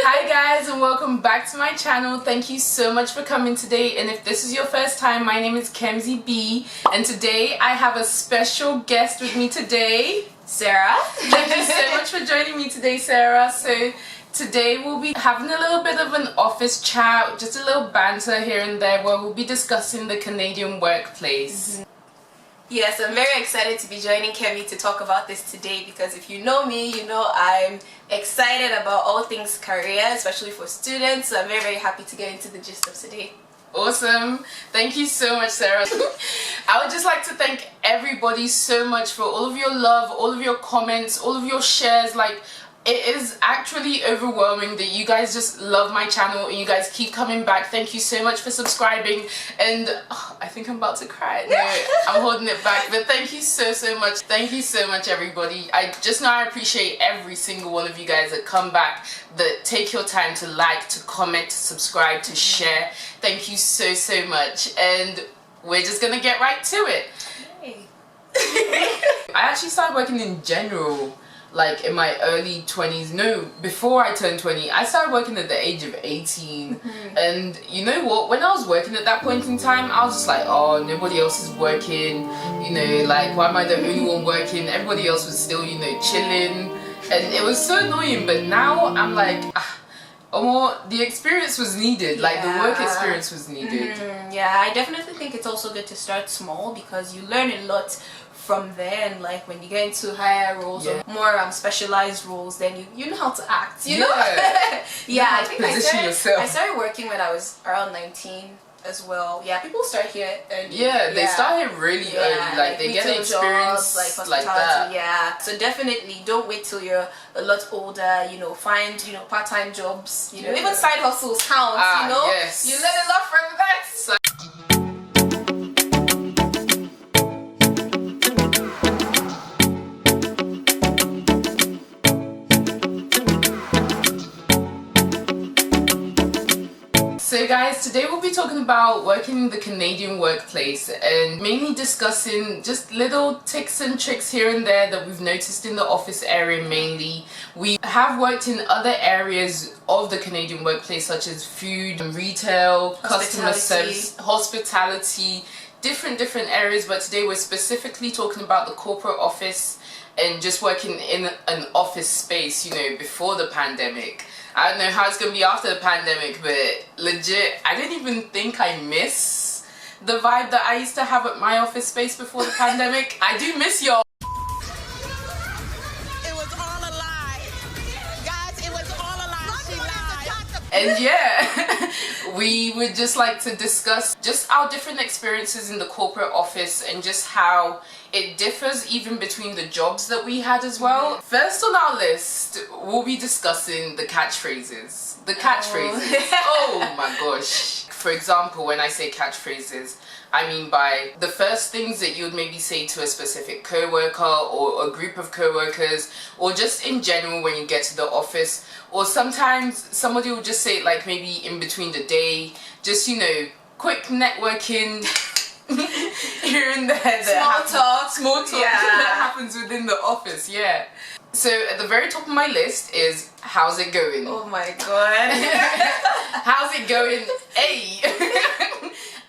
Hi guys, and welcome back to my channel. Thank you so much for coming today, and if this is your first time, my name is KEMZIB, and today I have a special guest with me today, Sarah. Thank you so much for joining me today, Sarah. So today we'll be having a little bit of an office chat, just a little banter here and there, where we'll be discussing the Canadian workplace. Yes, I'm very excited to be joining Kemi to talk about this today, because if you know me, you know I'm excited about all things career, especially for students. So I'm very happy to get into the gist of today. Awesome. Thank you so much, Sarah. I would just like to thank everybody so much for all of your love, all of your comments, all of your shares. Like, it is actually overwhelming that you guys just love my channel and you guys keep coming back. Thank you so much for subscribing, and I think I'm about to cry. No, I'm holding it back, but thank you so much. Thank you so much, everybody. I just know I appreciate every single one of you guys that come back, that take your time to like, to comment, to subscribe, to share. Thank you so much, and we're just gonna get right to it. Hey. I actually started working in general like in my early 20s. No, before I turned 20. I started working at the age of 18. And you know what, when I was working at that point in time, I was just like, oh, nobody else is working, you know, like, why am I the only one working? Everybody else was still, you know, chilling, and it was so annoying. But now I'm like, the experience was needed. Like, the work experience was needed. Yeah, I definitely think it's also good to start small, because you learn a lot from there, and like when you get into higher roles or more specialized roles, then you know how to act, you know. Yeah, I think I started working when I was around 19 as well. Yeah, people start here early. Yeah, they start here really early. Like they get experience jobs, like that. Yeah, so definitely don't wait till you're a lot older. You know, find part-time jobs. You know, even side hustles count. You know, you learn a lot from that. So guys, today we'll be talking about working in the Canadian workplace, and mainly discussing just little tips and tricks here and there that we've noticed in the office area mainly. We have worked in other areas of the Canadian workplace, such as food and retail, customer service, hospitality, different areas, but today we're specifically talking about the corporate office and just working in an office space, you know, before the pandemic. I don't know how it's gonna be after the pandemic, but legit, I didn't even think I miss the vibe that I used to have at my office space before the pandemic. I do miss y'all. It was all a lie. Guys, it was all a lie. She lied. And yeah, we would just like to discuss just our different experiences in the corporate office and just how it differs even between the jobs that we had as well. First on our list, we'll be discussing the catchphrases. The catchphrases. Oh my gosh. For example, when I say catchphrases, I mean by the first things that you would maybe say to a specific co-worker or a group of co-workers, or just in general when you get to the office. Or sometimes somebody will just say it like maybe in between the day, just, you know, quick networking here and there. Small talk that happens within the office. Yeah. So at the very top of my list is, how's it going? Oh my god. How's it going? A.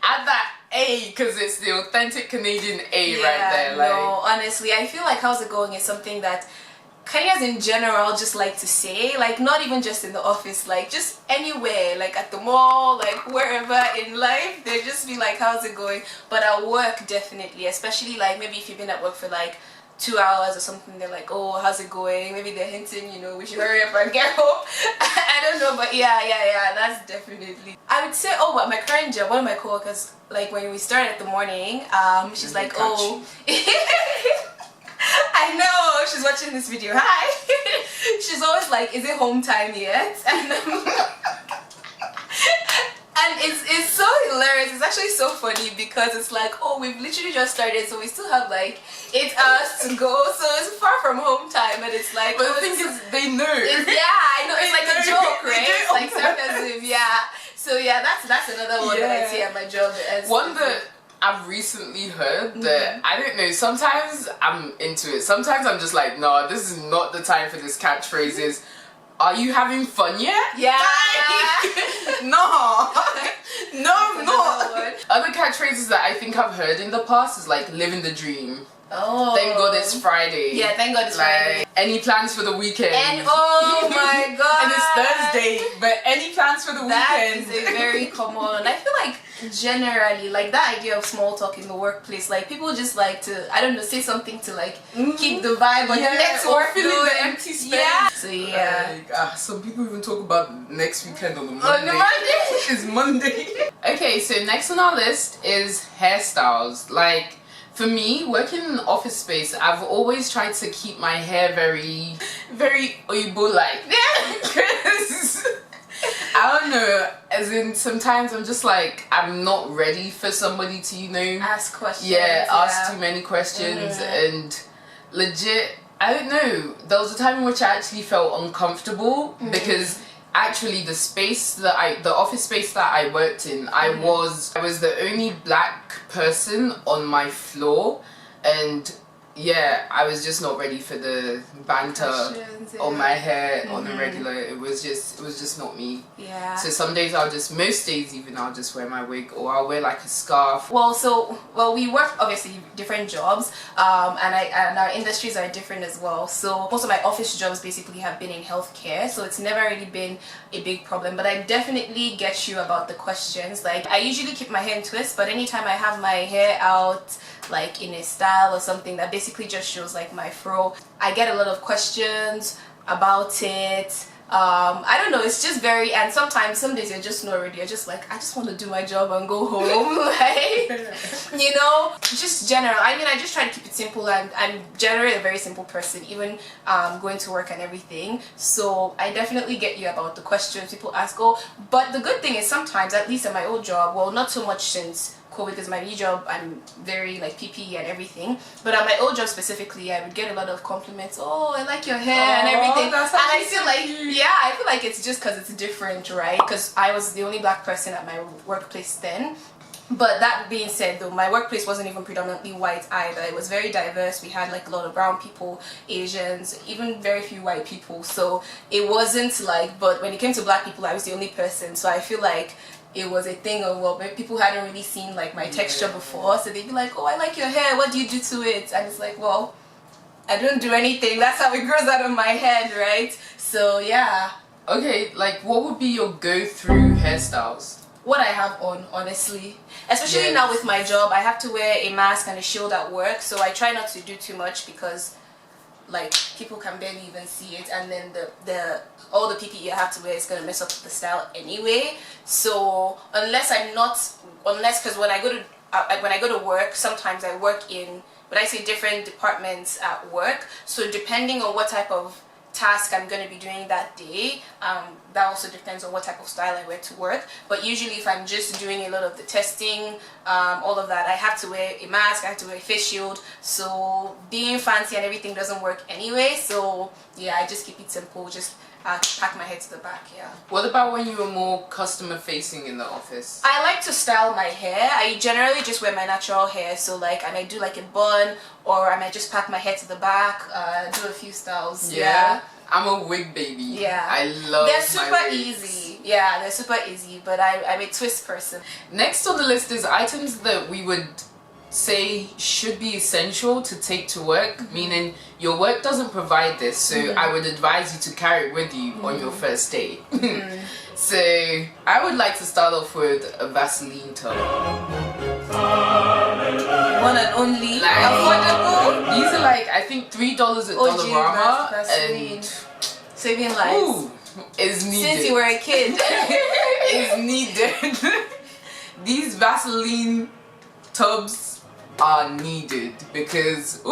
Add that A, because it's the authentic Canadian A right there. Like, no, honestly, I feel like how's it going is something that Kenyans in general just like to say, like not even just in the office, like just anywhere, like at the mall, like wherever in life, they just be like, how's it going? But at work, definitely, especially like maybe if you've been at work for like 2 hours or something, they're like, oh, how's it going? Maybe they're hinting, you know, we should hurry up and get home. I don't know, but yeah, that's definitely. I would say, at my current job, one of my coworkers, like when we started at the morning, she's like, oh. I know, she's watching this video. Hi. She's always like, is it home time yet? And it's so hilarious. It's actually so funny, because it's like, oh, we've literally just started, so we still have like 8 hours to go, so it's far from home time. And it's like, but the thing is, they know. I know, it's like a joke, right? It's like sarcasm, yeah. So yeah, that's another one that I see at my job. I've recently heard that, I don't know, sometimes I'm into it. Sometimes I'm just like, no, this is not the time for this catchphrases. Are you having fun yet? Yeah. No. No, I'm not. One. Other catchphrases that I think I've heard in the past is like living the dream. Oh. Thank God it's Friday. Yeah, thank God it's Friday. Any plans for the weekend? And oh my God. And it's Thursday, but any plans for the That weekend? is a very common. I feel like generally, like that idea of small talk in the workplace, like people just like to, I don't know, say something to like keep the vibe on the next or work filling going. the empty space. Yeah. So yeah. Like, some people even talk about next weekend on the Monday. On the Monday. It's Monday. Okay, so next on our list is hairstyles. Like, for me, working in an office space, I've always tried to keep my hair very, very Oyibo-like. Because, I don't know, as in sometimes I'm just like, I'm not ready for somebody to, you know, Ask questions. ask too many questions. And legit, I don't know, there was a time in which I actually felt uncomfortable because actually the office space that I worked in, I was the only black person on my floor, and yeah, I was just not ready for the banter on my hair on the regular. It was just not me. Yeah. So some days most days even I'll just wear my wig, or I'll wear like a scarf. Well, we work obviously different jobs, and our industries are different as well. So most of my office jobs basically have been in healthcare, so it's never really been a big problem. But I definitely get you about the questions. Like, I usually keep my hair in twists, but anytime I have my hair out, like in a style or something that basically just shows like my fro, I get a lot of questions about it. I don't know, it's just very, and sometimes some days you're just not ready, you're just like, I just want to do my job and go home. Like, you know, just general. I mean, I just try to keep it simple, and I'm generally a very simple person, even going to work and everything. So I definitely get you about the questions people ask. But the good thing is sometimes, at least at my old job, well, not so much since COVID, because my new job I'm very like PPE and everything, but at my old job specifically I would get a lot of compliments. Oh, I like your hair and everything. That's and I feel like I feel like it's just because it's different, right? Because I was the only black person at my workplace then. But that being said, though, my workplace wasn't even predominantly white either. It was very diverse. We had like a lot of brown people, Asians, even very few white people. So it wasn't like, but when it came to black people, I was the only person. So I feel like it was a thing of, well, people hadn't really seen like my texture before, so they'd be like, oh, I like your hair, what do you do to it? And it's like, well, I don't do anything, that's how it grows out of my head, right? So yeah. Okay, like what would be your go-through hairstyles? What I have on, honestly, especially now with my job, I have to wear a mask and a shield at work, so I try not to do too much because like people can barely even see it, and then all the PPE I have to wear is gonna mess up the style anyway. So unless because when I go to work, sometimes I work in, but I say different departments at work. So depending on what type of task I'm going to be doing that day, that also depends on what type of style I wear to work. But usually if I'm just doing a lot of the testing, all of that, I have to wear a mask, I have to wear a face shield, so being fancy and everything doesn't work anyway. So yeah, I just keep it simple, just pack my head to the back. Yeah. What about when you were more customer facing in the office? I like to style my hair. I generally just wear my natural hair, so like I might do like a bun, or I might just pack my head to the back, do a few styles. Yeah. I'm a wig baby. Yeah. I love They're super my wigs. easy. Yeah, they're super easy, but I'm a twist person. Next on the list is items that we would say should be essential to take to work, meaning your work doesn't provide this, so I would advise you to carry it with you on your first day. So I would like to start off with a Vaseline tub. One and only. Like, affordable. These are like, I think $3 at Dollarama, and saving lives. ooh, is needed. Since you were a kid. Is needed. These Vaseline tubs are needed because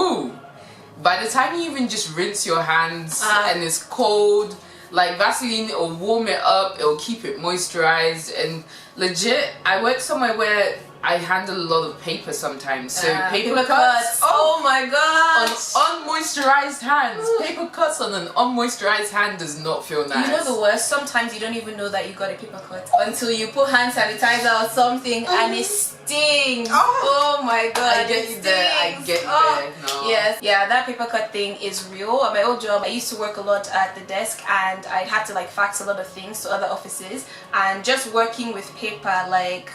by the time you even just rinse your hands and it's cold, like Vaseline, it'll warm it up, it'll keep it moisturized. And legit, I work somewhere where I handle a lot of paper sometimes, so paper cuts. cuts. Oh my gosh! On unmoisturized hands. Paper cuts on an unmoisturized hand does not feel nice. You know the worst? Sometimes you don't even know that you got a paper cut until you put hand sanitizer or something and it stings. Oh my god! I get you there. I get you there. No. Yes, yeah, that paper cut thing is real. At my old job, I used to work a lot at the desk, and I'd have to like fax a lot of things to other offices, and just working with paper, like.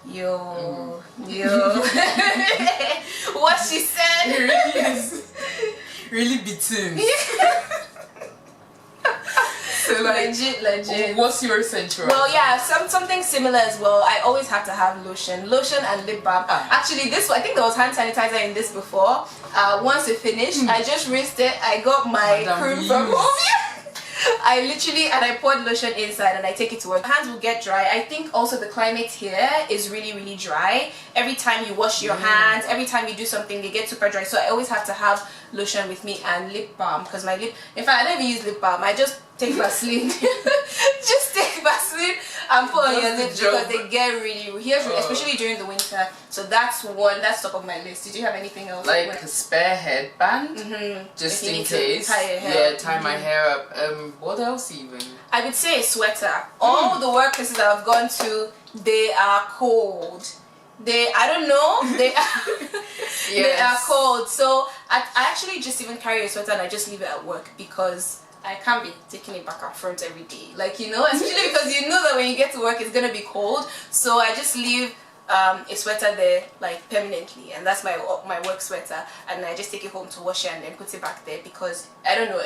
Yo. What she said. It really is. Really beaten. So like, legit. what's your essential? Well, yeah, something similar as well. I always have to have lotion and lip balm. Actually, I think there was hand sanitizer in this before. Once it finished, I just rinsed it. I got my cream from home. I literally, and I poured lotion inside and I take it to work. Hands will get dry. I think also the climate here is really, really dry. Every time you wash your hands, every time you do something, they get super dry. So I always have to have lotion with me and lip balm, because my lip, in fact, I don't even use lip balm. I just take Vaseline. Just take Vaseline and put on your lips because they get really, especially during the winter. So that's top of my list. Did you have anything else? Like a spare headband, just in case. Tie my hair up. What else even? I would say a sweater. All the workplaces that I've gone to, they are cold. I don't know, they are cold. So I actually just even carry a sweater and I just leave it at work, because I can't be taking it back up front every day, like, you know, especially because you know that when you get to work it's gonna be cold. So I just leave a sweater there, like, permanently, and that's my work sweater, and I just take it home to wash it and then put it back there, because I don't know,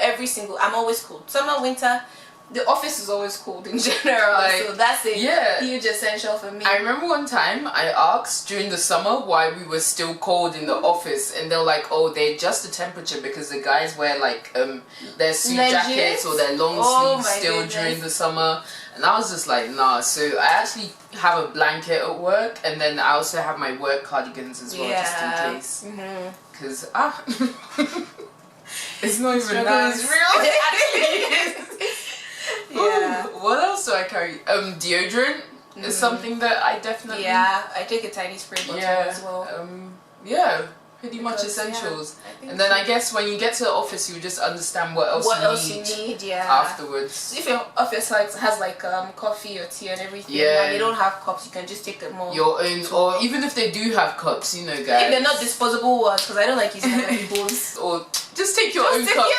I'm always cold. Summer, winter, the office is always cold in general, like, so that's a huge essential for me. I remember one time I asked during the summer why we were still cold in the office, and they're like, oh, they adjust the temperature because the guys wear like their suit jackets or their long sleeves still during the summer. And I was just like, nah. So I actually have a blanket at work, and then I also have my work cardigans as well, just in case. Because it's not even nice. It's real. It actually is. Yeah. What else do I carry? Deodorant is something that I definitely. Yeah, I take a tiny spray bottle as well. Pretty much essentials. And then I guess when you get to the office, you just understand what else you need afterwards. So if your office has like coffee or tea and everything, and they don't have cups, you can just take them all. Your own, or even if they do have cups, you know, guys. If they're not disposable ones, because I don't like using other people's. Or just take your own cups.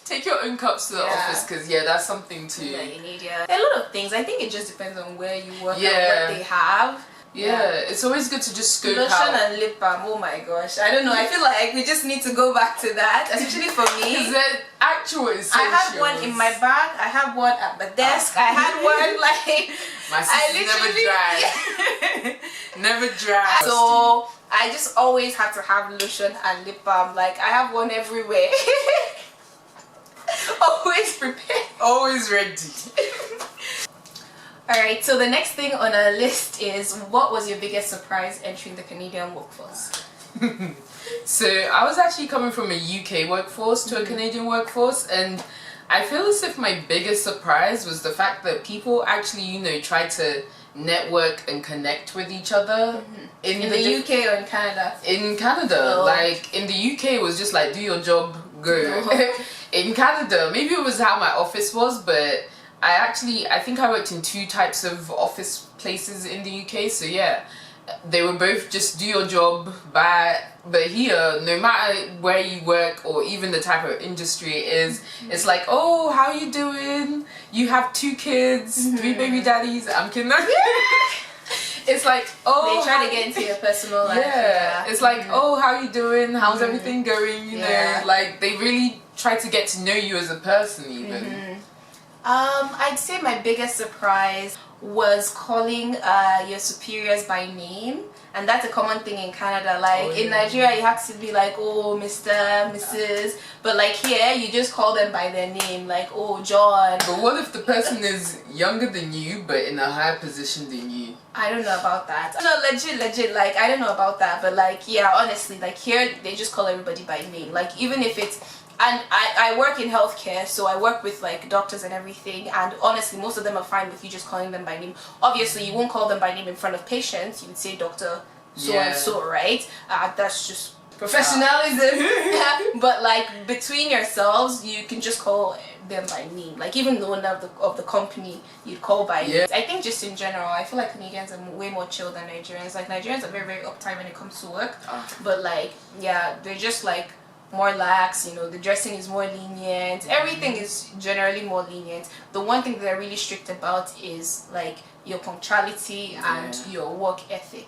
Take your own cups to the office, because that's something too. Yeah, you need. There are a lot of things. I think it just depends on where you work and what they have. It's always good to just scope lotion out. And lip balm, oh my gosh, I don't know, I feel like we just need to go back to that, especially for me. Because they're actual essentials. I had one in my bag, I had one at my desk, I had one like... My sister's never dry. Never dry. So I just always have to have lotion and lip balm, like I have one everywhere. Always prepared. Always ready. Alright, so the next thing on our list is, what was your biggest surprise entering the Canadian workforce? So I was actually coming from a UK workforce to a Canadian workforce, and I feel as if my biggest surprise was the fact that people actually, you know, try to network and connect with each other. In the UK or in Canada? In Canada. Like, in the UK it was just like, do your job, go. In Canada, maybe it was how my office was, but I think I worked in 2 types of office places in the UK, so they were both just do your job, but here, no matter where you work or even the type of industry it is, it's like, oh, how you doing? You have 2 kids, 3 baby daddies. I'm kidding. It's like, oh, they try to get into your personal life. It's like, oh, how you doing? How's everything going? You know, like, they really try to get to know you as a person even. I'd say my biggest surprise was calling your superiors by name, and that's a common thing in Canada. Like in Nigeria you have to be like, oh, Mr., Mrs., but like here you just call them by their name, like, oh, John. But what if the person is younger than you but in a higher position than you? I don't know about that. No, legit, like, I don't know about that, but like, yeah, honestly, like here they just call everybody by name. Like, even if it's and I work in healthcare, so I work with like doctors and everything, and honestly most of them are fine with you just calling them by name. Obviously you won't call them by name in front of patients, you would say doctor so and so, right? That's just professionalism. But like between yourselves you can just call them by name, like even the owner of the company you'd call by name. I think just in general I feel like Canadians are way more chill than Nigerians. Like Nigerians are very, very uptight when it comes to work, but like yeah, they're just like more lax, you know, the dressing is more lenient, everything is generally more lenient. The one thing that they're really strict about is like your punctuality and your work ethic.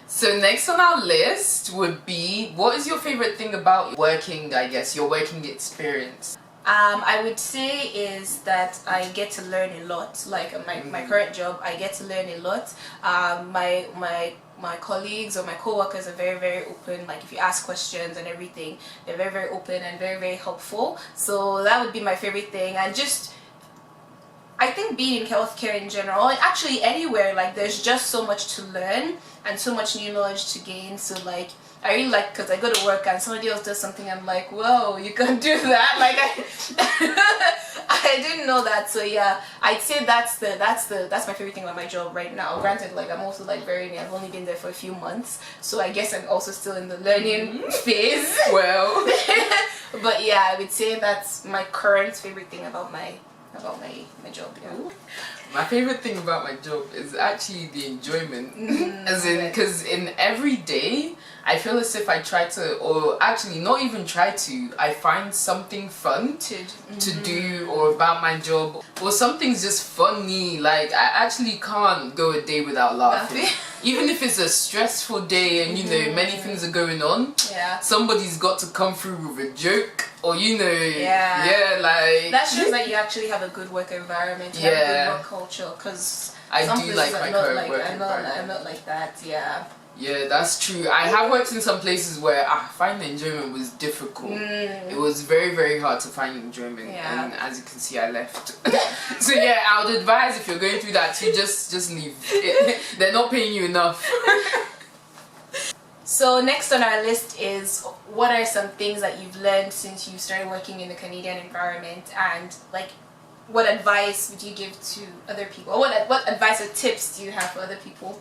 So next on our list would be, what is your favorite thing about working, I guess, your working experience? I would say is that I get to learn a lot. Like my current job, I get to learn a lot. My colleagues or my co-workers are very, very open. Like if you ask questions and everything, they're very, very open and very, very helpful. So that would be my favorite thing. And just, I think being in healthcare in general, and actually anywhere, like there's just so much to learn and so much new knowledge to gain. So like I really like, because I go to work and somebody else does something, I'm like, whoa, you can do that. Like I didn't know that. So yeah, I'd say that's my favorite thing about my job right now. Granted, like I'm also like very new, I've only been there for a few months, so I guess I'm also still in the learning phase. Well, but yeah, I would say that's my current favorite thing about my job. Yeah. My favorite thing about my job is actually the enjoyment, as in, because in every day I feel as if I try to, or actually not even try to, I find something fun to do, or about my job, or something's just funny. Like I actually can't go a day without laughing. Even if it's a stressful day and you know many things are going on, somebody's got to come through with a joke, or you know, like that shows that you actually have a good work environment, you have a good work culture. Because I do like my current work environment. I'm not like that. Yeah, that's true. I have worked in some places where finding enjoyment was difficult. It was very, very hard to find enjoyment, and as you can see, I left. So yeah, I would advise, if you're going through that, to just leave. They're not paying you enough. So next on our list is, what are some things that you've learned since you started working in the Canadian environment, and like what advice would you give to other people? What advice or tips do you have for other people?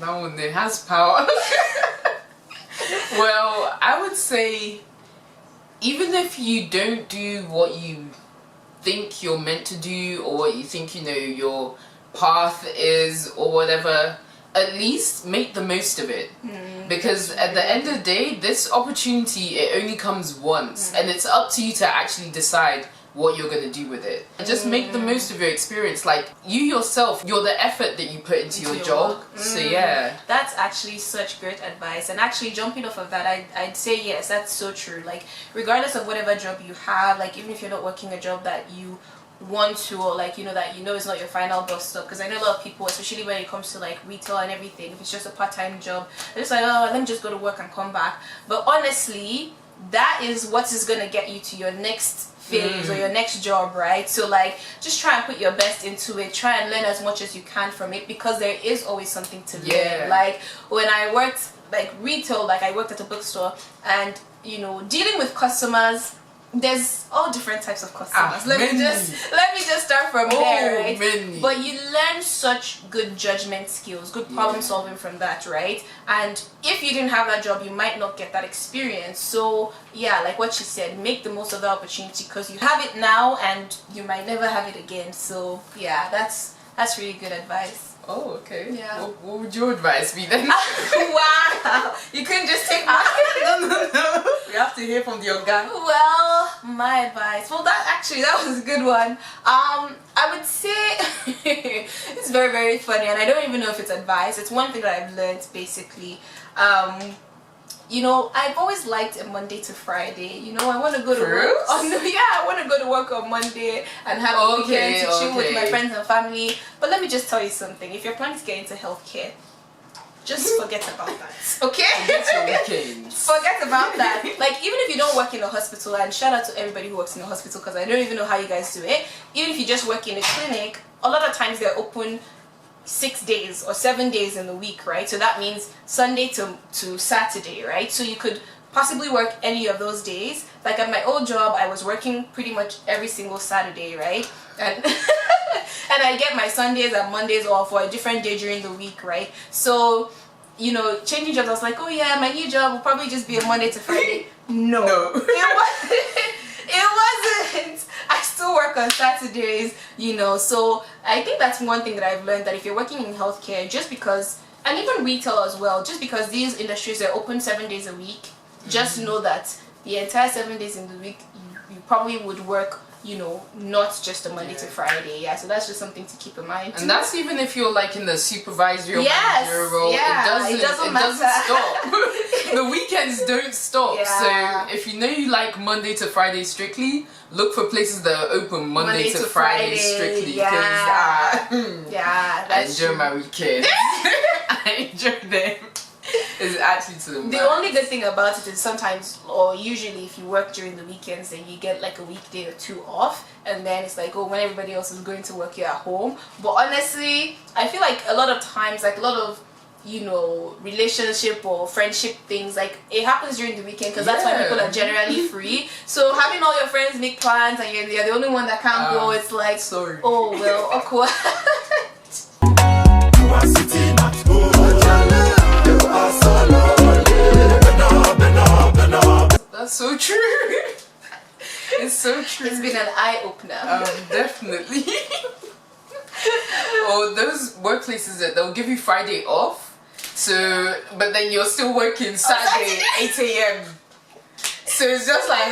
That one there has power. Well, I would say, even if you don't do what you think you're meant to do, or what you think, you know, your path is, or whatever, at least make the most of it. Because at the end of the day, this opportunity, it only comes once, and it's up to you to actually decide what you're going to do with it. Just make the most of your experience. Like, you yourself, you're the effort that you put into your job. So yeah, that's actually such great advice. And actually, jumping off of that, I'd say yes, that's so true. Like, regardless of whatever job you have, like even if you're not working a job that you want to, or like that it's not your final bus stop, because I know a lot of people, especially when it comes to like retail and everything, if it's just a part-time job, they're just like, oh, let me just go to work and come back. But honestly, that is what is going to get you to your next phase or your next job, right? So like, just try and put your best into it, try and learn as much as you can from it, because there is always something to learn. Like when I worked like retail, like I worked at a bookstore, and dealing with customers, there's all different types of customers. Let me just start from there, right? But you learn such good judgment skills, good problem solving from that, right? And if you didn't have that job, you might not get that experience. So yeah, like what she said, make the most of the opportunity, because you have it now and you might never have it again. So yeah, that's really good advice. Oh, okay. Yeah. What would your advice be then? Wow! You couldn't just take my... No. We have to hear from the organ. Well, my advice... Well, that was a good one. I would say... It's very, very funny, and I don't even know if it's advice. It's one thing that I've learned, basically. I've always liked a Monday to Friday. I want to go to work. I want to go to work on Monday and have a weekend to chill with my friends and family. But let me just tell you something. If you're planning to get into healthcare, just forget about that. Okay? Forget your weekends. Forget about that. Like, even if you don't work in a hospital, and shout out to everybody who works in a hospital, because I don't even know how you guys do it. Even if you just work in a clinic, a lot of times they're open 6 days or 7 days in the week, right? So that means Sunday to Saturday, right? So you could possibly work any of those days. Like at my old job, I was working pretty much every single Saturday, right? And and I get my Sundays and Mondays off for a different day during the week, right? So, you know, changing jobs, I was like, oh yeah, my new job will probably just be a Monday to Friday. No. It wasn't. I still work on Saturdays, you know. So I think that's one thing that I've learned, that if you're working in healthcare, just because, and even retail as well, just because these industries are open 7 days a week, just know that the entire 7 days in the week you probably would work, you know, not just a Monday to Friday. Yeah, so that's just something to keep in mind too. And that's even if you're like in the supervisory or yes, manager role. yeah, it doesn't stop. The weekends don't stop. Yeah. So if you know you like Monday to Friday strictly, look for places that are open Monday to Friday strictly. Yeah, Because yeah, I that's enjoy true. my weekends. I enjoy them. It's actually to the max. The only good thing about it is sometimes, or usually, if you work during the weekends, then you get like a weekday or two off, and then it's like, oh, when everybody else is going to work, you're at home. But honestly, I feel like a lot of times, like a lot of, you know, relationship or friendship things, like it happens during the weekend because that's when people are generally free. So having all your friends make plans and you're the only one that can't go, it's like, sorry. oh well, awkward. You are sitting at home. You are so lonely. That's so true. It's so true. It's been an eye-opener. Definitely. Or those workplaces that they'll give you Friday off, so but then you're still working Saturday 8 a.m. So it's just like,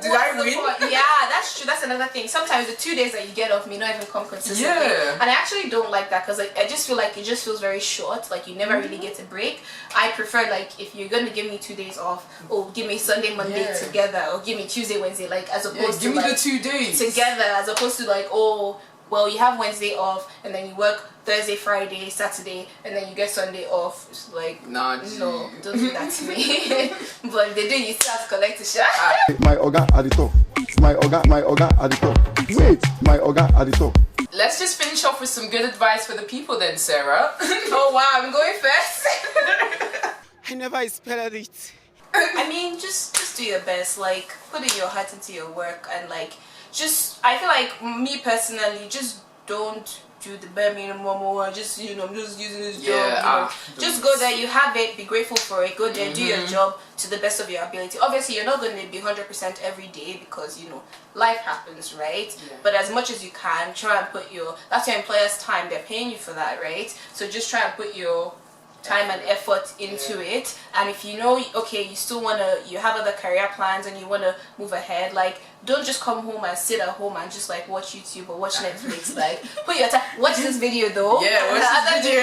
did What's I the win? point? Yeah, that's true. That's another thing. Sometimes the 2 days that you get off may not even come consistently. Yeah. And I actually don't like that because like, I just feel like it just feels very short. Like you never really get a break. I prefer like if you're going to give me 2 days off, or give me Sunday, Monday together, or give me Tuesday, Wednesday, like as opposed give to me like, the 2 days together, as opposed to like, oh, well, you have Wednesday off and then you work Thursday, Friday, Saturday, and then you get Sunday off. It's like, Nah, no, don't do that to me. But the day you start to collect the shot. My oga at the top. My oga at the top. Wait, my oga at the top. Let's just finish off with some good advice for the people then, Sarah. Oh wow, I'm going first. I never expected it. I mean, just do your best. Like, put in your heart into your work, and like, just, I feel like me personally, just don't do the bare minimum, or just, you know, I'm just using this job, you know. Just go there, you have it, be grateful for it, go there, do your job to the best of your ability. Obviously, you're not going to be 100% every day because, you know, life happens, right? But as much as you can, try and put your, that's your employer's time, they're paying you for that, right? So just try and put your time and effort into it. And if you know, okay, you still want to, you have other career plans and you want to move ahead, like, don't just come home and sit at home and just like watch YouTube or watch Netflix. Like, put your time, watch this video though. Yeah, watch this video.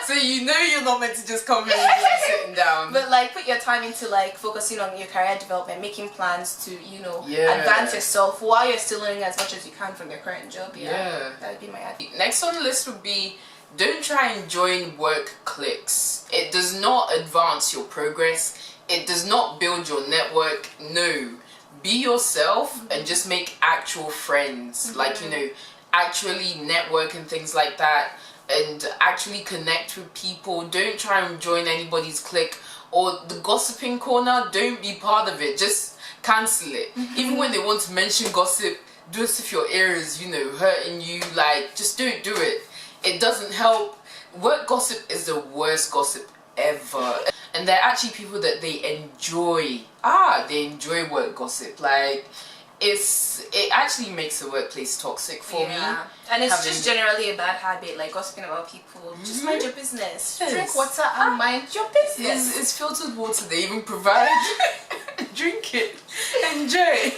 So you know you're not meant to just come here and just be sitting down. But like, put your time into like focusing on your career development, making plans to, you know, advance yourself while you're still learning as much as you can from your current job. Yeah, that'd be my advice. Next on the list would be, don't try and join work cliques. It does not advance your progress. It does not build your network. No. Be yourself and just make actual friends. Like, you know, actually network and things like that, and actually connect with people. Don't try and join anybody's clique or the gossiping corner. Don't be part of it. Just cancel it. Even when they want to mention gossip, do it if your ear is, you know, hurting you. Like, just don't do it. It doesn't help. Work gossip is the worst gossip ever. And they're actually people that they enjoy. They enjoy work gossip. Like, it actually makes the workplace toxic for me. And it's just generally a bad habit, like gossiping about people. Just mind your business. Drink water and mind your business. It's filtered water. They even provide. Drink it. Enjoy.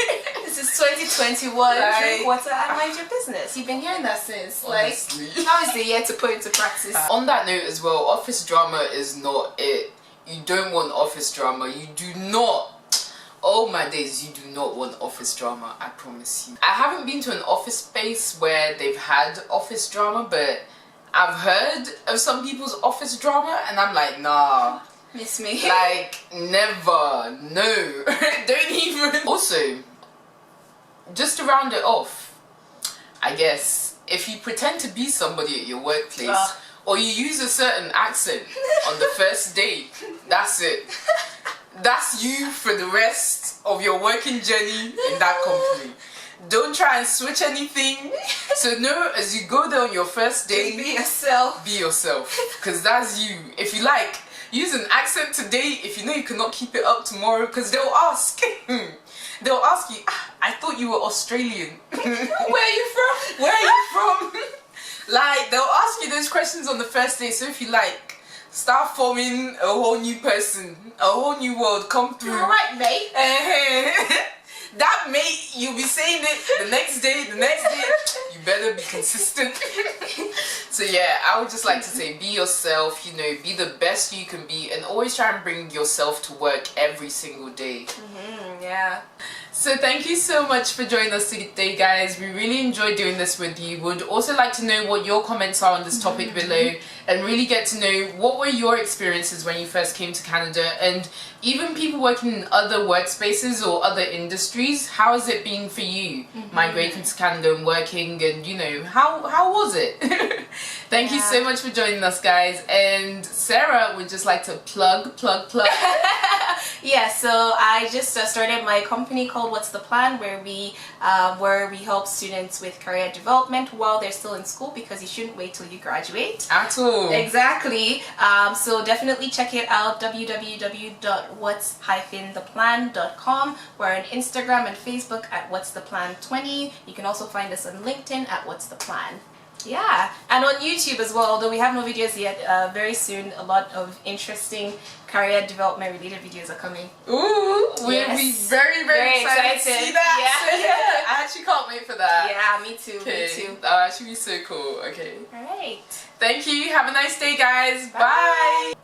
This is 2021. Like, drink water and mind your business. You've been hearing that since. Honestly. Like, now is the year to put into practice. On that note as well, office drama is not it. You don't want office drama. You do not. Oh my days, you do not want office drama, I promise you. I haven't been to an office space where they've had office drama, but I've heard of some people's office drama and I'm like, nah. Miss me. Like, never. No. Don't even. Also, just to round it off, I guess, if you pretend to be somebody at your workplace, or you use a certain accent on the first date, that's it. that's you for the rest of your working journey in that company. Don't try and switch anything. So no, as you go there on your first day, Just be yourself. be yourself, because that's you. If you like, use an accent today if you know you cannot keep it up tomorrow, because they'll ask. They'll ask you, I thought you were Australian. Where are you from? Where are you from? Like, they'll ask you those questions on the first day. So if you like, start forming a whole new person, a whole new world come through. Alright, mate. That mate, you'll be saying it the next day, you better be consistent. So yeah, I would just like to say, be yourself, you know, be the best you can be, and always try and bring yourself to work every single day. Yeah. So thank you so much for joining us today, guys. We really enjoyed doing this with you. Would also like to know what your comments are on this topic below, and really get to know what were your experiences when you first came to Canada, and even people working in other workspaces or other industries. How has it been for you migrating to Canada and working, and you know, how was it? Thank you so much for joining us, guys. And Sarah would just like to plug. Yeah, so I just started my company called What's the Plan, where we help students with career development while they're still in school, because you shouldn't wait till you graduate. At all. Exactly. So definitely check it out, www.whats-theplan.com. We're on Instagram and Facebook at What's the Plan 20. You can also find us on LinkedIn at What's the Plan. Yeah, and on YouTube as well, although we have no videos yet. Very soon a lot of interesting career development related videos are coming. Ooh, we'll be very excited to see that. Yeah. So, yeah, I actually can't wait for that. Yeah, me too. Okay. Me too. That'll actually be so cool. Okay. Alright. Thank you. Have a nice day, guys. Bye.